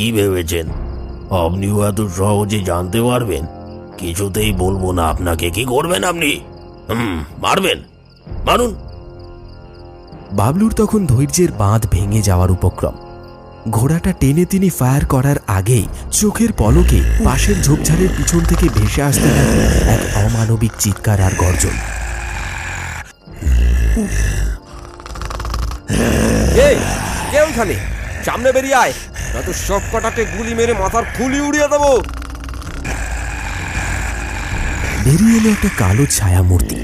কি ভেবেছেন আপনিও এত সহজে জানতে পারবেন? কিছুতেই বলবো না আপনাকে। কি করবেন আপনি? মারবেন, মারুন। বাবলুর তখন ধৈর্যের বাঁধ ভেঙে যাওয়ার উপক্রম। ঘোড়াটা টেনে তিনি ফায়ার করার আগেই চোখের পলকে পাশের ঝোপঝাড়ের পিছন থেকে ভেসে আসতে থাকে এক অমানবিক চিৎকার আর গর্জন। ওইখানে সামনে বেরিয়ে আয়, নয়তো সব কটাকে গুলি মেরে মাথার খুলি উড়িয়ে দেবো। বেরিয়ে এলো একটা কালো ছায়া মূর্তি।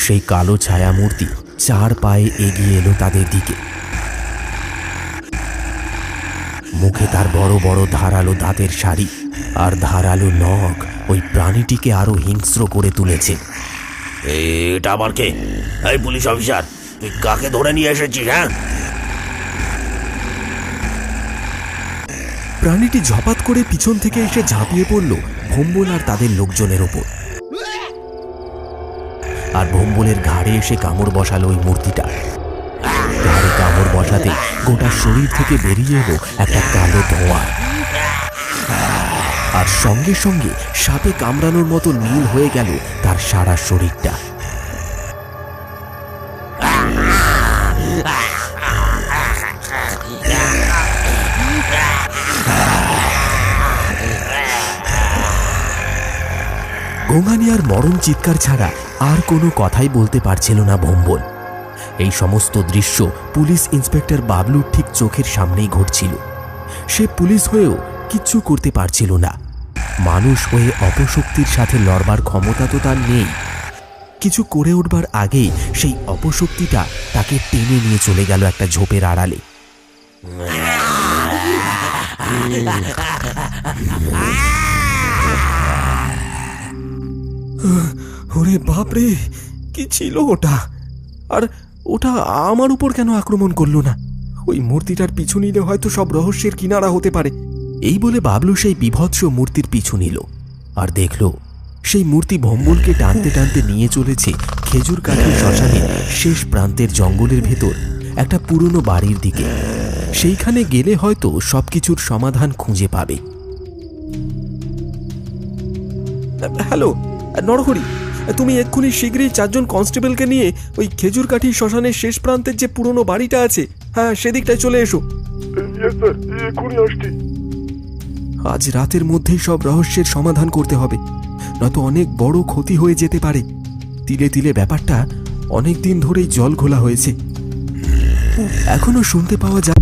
সেই কালো ছায়া মূর্তি 4 পায়ে এগিয়ে এলো তাদের দিকে। মুখে তার বড় বড় ধারালো দাঁতের সারি আর ধারালো নখ ওই প্রাণীটিকে আরো হিংস্র করে তুলেছে। এটা আবার কে? এই পুলিশ অফিসার, তুই কাকে ধরে নিয়ে এসেছিস? হ্যাঁ, প্রাণীটি ঝপাত করে পিছন থেকে এসে ঝাঁপিয়ে পড়ল ভম্বল আর তাদের লোকজনের ওপর। আর ভম্বলের ঘাড়ে এসে কামড় বসালো ওই মূর্তিটা। ঘাড়ে কামড় বসাতে গোটা শরীর থেকে বেরিয়ে এলো একটা কালো ধোঁয়া, আর সঙ্গে সঙ্গে সাপে কামড়ানোর মতো নীল হয়ে গেল তার সারা শরীরটা। গোঙানি আর মরণ চিৎকার ছাড়া আর কোনো কথাই বলতে পারছিল না ভম্বল। এই সমস্ত দৃশ্য পুলিশ ইন্সপেক্টর বাবলুর ঠিক চোখের সামনেই ঘটছিল। সে পুলিশ হয়েও কিচ্ছু করতে পারছিল না। মানুষ হয়ে অপশক্তির সাথে লড়বার ক্ষমতা তো তার নেই। কিছু করে উঠবার আগেই সেই অপশক্তিটা তাকে টেনে নিয়ে চলে গেল একটা ঝোপের আড়ালে। ওরে বাপরে, কি ছিল ওটা? আর ওটা আমার উপর কেন আক্রমণ করলো না? ওই মূর্তিটার পিছু নিলে হয়তো সব রহস্যের কিনারা হতে পারে। এই বলে বাবলু সেই বিভৎস মূর্তির পিছু নিল আর দেখল সেই মূর্তি ভম্বলকে টানতে টানতে নিয়ে চলেছে খেজুর কাঠের শ্মশানের শেষ প্রান্তের জঙ্গলের ভেতর একটা পুরনো বাড়ির দিকে। সেইখানে গেলে হয়তো সবকিছুর সমাধান খুঁজে পাবে। হ্যালো নরহরি, তুমি এক্ষুনি শীঘ্রই 4 জন কনস্টেবলকে নিয়ে ওই খেজুরকাঠি শ্মশানের শেষ প্রান্তের যে পুরনো বাড়িটা আছে, হ্যাঁ সেদিকটায় চলে এসো। আজ রাতের মধ্যেই সব রহস্যের সমাধান করতে হবে, নয়তো অনেক বড় ক্ষতি হয়ে যেতে পারে। তিলে তিলে ব্যাপারটা অনেক দিন ধরেই জল ঘোলা হয়েছে, এখনো শুনতে পাওয়া যায়।